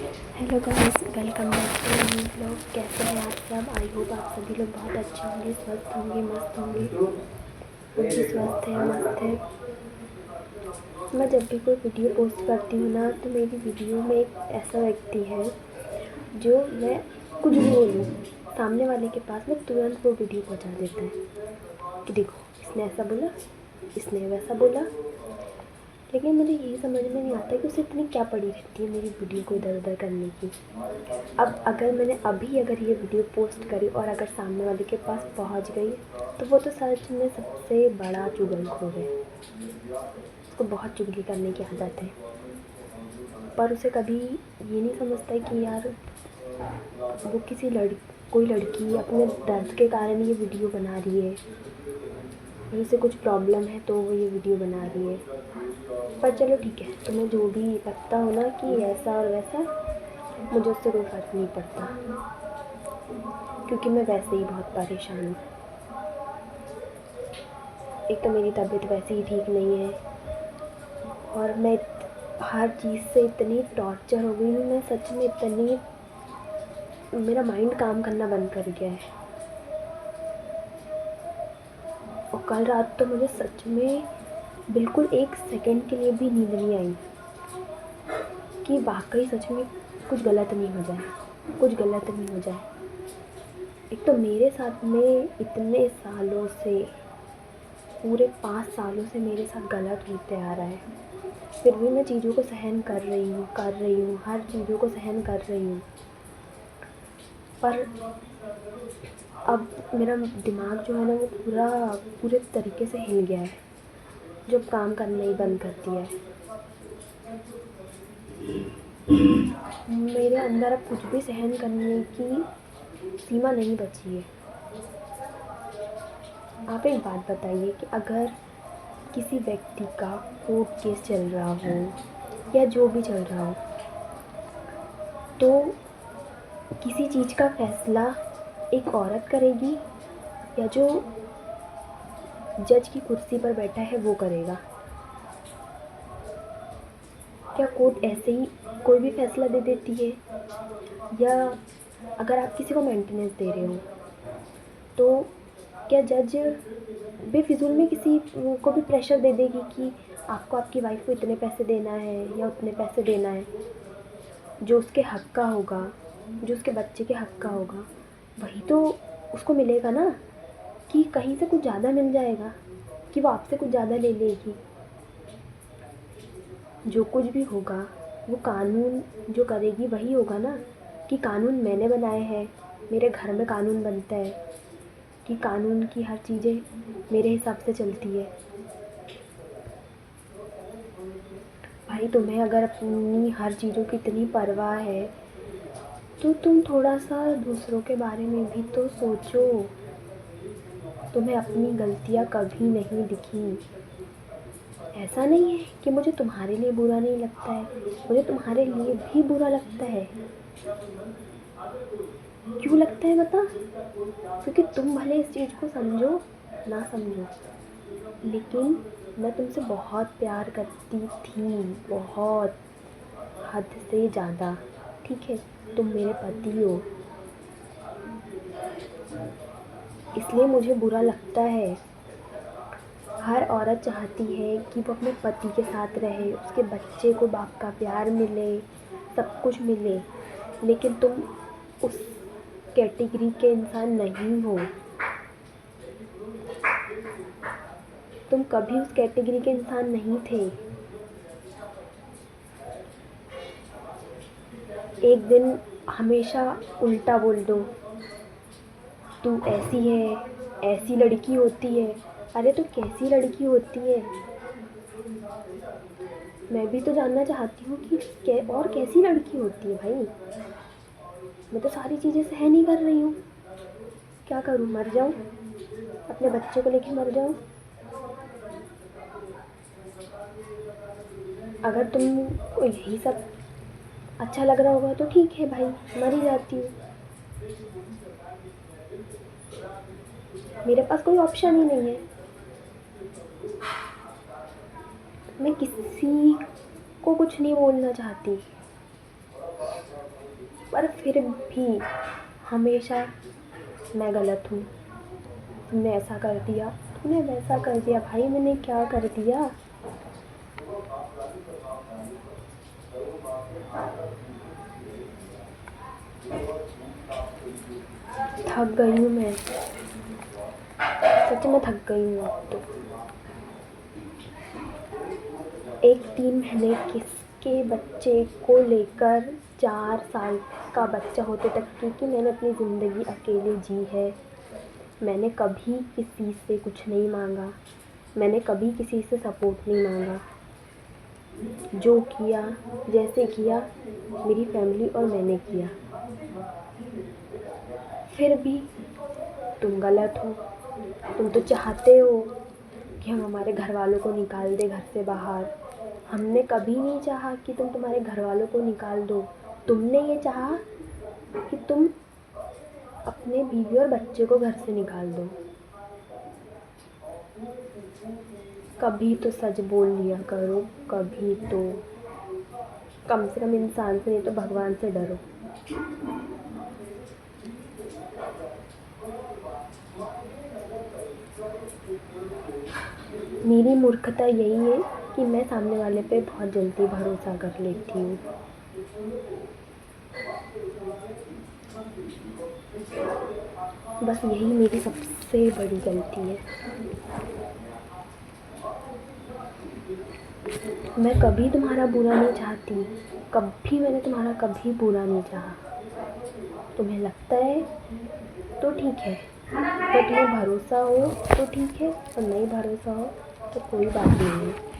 Hello guys, welcome back to new blog. कैसे हैं आप सब? आई होप आप सभी लोग बहुत अच्छे होंगे, स्वस्थ होंगे, मस्त होंगे। हम भी स्वस्थ हैं, मस्त है। मैं जब भी कोई वीडियो पोस्ट करती हूँ ना, तो मेरी वीडियो में एक ऐसा व्यक्ति है जो मैं कुछ भी बोलूँ, सामने वाले के पास में तुरंत वो वीडियो पहुँचा देता है कि देखो इसने ऐसा बोला, इसने वैसा बोला। लेकिन मुझे यही समझ में नहीं आता कि उसे इतनी क्या पड़ी रहती है मेरी वीडियो को इधर उधर करने की। अब अगर मैंने अगर ये वीडियो पोस्ट करी और अगर सामने वाले के पास पहुंच गई, तो वो तो सच में सबसे बड़ा चुगलखोर है। उसको बहुत चुगली करने की आदत है, पर उसे कभी ये नहीं समझता है कि यार वो कोई लड़की अपने दर्द के कारण ये वीडियो बना रही है, और उसे कुछ प्रॉब्लम है तो वो ये वीडियो बना रही है। पर चलो ठीक है, तुम्हें जो भी लगता हो ना कि ऐसा और वैसा, मुझे उससे कोई फ़र्क नहीं पड़ता, क्योंकि मैं वैसे ही बहुत परेशान हूँ। एक तो मेरी तबीयत वैसे ही ठीक नहीं है, और मैं हर चीज़ से इतनी टॉर्चर हो गई हूँ। मैं सच में इतनी, मेरा माइंड काम करना बंद कर गया है। और कल रात तो मुझे सच में बिल्कुल एक सेकंड के लिए भी नींद नहीं आई कि वाकई सच में कुछ गलत नहीं हो जाए, कुछ गलत नहीं हो जाए। एक तो मेरे साथ में इतने सालों से, पूरे 5 सालों से मेरे साथ गलत होते आ रहा है, फिर भी मैं चीज़ों को सहन कर रही हूँ, हर चीज़ों को सहन कर रही हूँ। पर अब मेरा दिमाग जो है ना, वो पूरे तरीके से हिल गया है, जो काम करना ही बंद कर दिया है। मेरे अंदर अब कुछ भी सहन करने की सीमा नहीं बची है। आप एक बात बताइए कि अगर किसी व्यक्ति का कोर्ट केस चल रहा हो या जो भी चल रहा हो, तो किसी चीज़ का फैसला एक औरत करेगी या जो जज की कुर्सी पर बैठा है वो करेगा? क्या कोर्ट ऐसे ही कोई भी फैसला दे देती है? या अगर आप किसी को मेंटेनेंस दे रहे हो, तो क्या जज बेफिजूल में किसी को भी प्रेशर दे देगी कि आपको आपकी वाइफ को इतने पैसे देना है या उतने पैसे देना है? जो उसके हक का होगा, जो उसके बच्चे के हक का होगा, वही तो उसको मिलेगा ना। कि कहीं से कुछ ज़्यादा मिल जाएगा, कि वो आपसे कुछ ज़्यादा ले लेगी? जो कुछ भी होगा वो कानून जो करेगी वही होगा ना। कि कानून मैंने बनाए हैं, मेरे घर में कानून बनता है कि कानून की हर चीज़ें मेरे हिसाब से चलती है। भाई, तुम्हें अगर अपनी हर चीज़ों की इतनी परवाह है, तो तुम थोड़ा सा दूसरों के बारे में भी तो सोचो। तुम्हें अपनी गलतियाँ कभी नहीं दिखी। ऐसा नहीं है कि मुझे तुम्हारे लिए बुरा नहीं लगता है, मुझे तुम्हारे लिए भी बुरा लगता है। क्यों लगता है बता? क्योंकि तुम भले इस चीज़ को समझो ना समझो, लेकिन मैं तुमसे बहुत प्यार करती थी, बहुत, हद से ज़्यादा। ठीक है, तुम मेरे पति हो, इसलिए मुझे बुरा लगता है। हर औरत चाहती है कि वो अपने पति के साथ रहे, उसके बच्चे को बाप का प्यार मिले, सब कुछ मिले। लेकिन तुम उस कैटेगरी के इंसान नहीं हो। तुम कभी उस कैटेगरी के इंसान नहीं थे। एक दिन हमेशा उल्टा बोल दो, तू ऐसी है, ऐसी लड़की होती है। अरे तो कैसी लड़की होती है? मैं भी तो जानना चाहती हूँ कि और कैसी लड़की होती है भाई। मैं तो सारी चीज़ें सहन ही कर रही हूँ। क्या करूँ? मर जाऊँ? अपने बच्चे को लेके मर जाऊँ? अगर तुमको यही सब अच्छा लग रहा होगा तो ठीक है भाई, मर ही जाती हूँ। मेरे पास कोई ऑप्शन ही नहीं है। मैं किसी को कुछ नहीं बोलना चाहती, पर फिर भी हमेशा मैं गलत हूँ, तुमने ऐसा कर दिया, तुमने वैसा कर दिया। भाई मैंने क्या कर दिया? थक गई हूँ मैं, सच में थक गई हूँ अब तो। एक 3 महीने किसके बच्चे को लेकर 4 साल का बच्चा होते तक की मैंने अपनी ज़िंदगी अकेले जी है। मैंने कभी किसी से कुछ नहीं मांगा, मैंने कभी किसी से सपोर्ट नहीं मांगा। जो किया, जैसे किया, मेरी फैमिली और मैंने किया। फिर भी तुम गलत हो। तुम तो चाहते हो कि हम हमारे घर वालों को निकाल दें घर से बाहर। हमने कभी नहीं चाहा कि तुम तुम्हारे घर वालों को निकाल दो। तुमने ये चाहा कि तुम अपने बीवी और बच्चे को घर से निकाल दो। कभी तो सच बोल लिया करो, कभी तो कम से कम इंसान से नहीं तो भगवान से डरो। मेरी मूर्खता यही है कि मैं सामने वाले पे बहुत जल्दी भरोसा कर लेती हूँ। बस यही मेरी सबसे बड़ी गलती है। मैं कभी तुम्हारा बुरा नहीं चाहती, कभी मैंने तुम्हारा कभी बुरा नहीं चाहा। तुम्हें लगता है तो ठीक है, अगर तुम्हें भरोसा हो तो ठीक है, और नहीं भरोसा हो तो कोई बात नहीं है।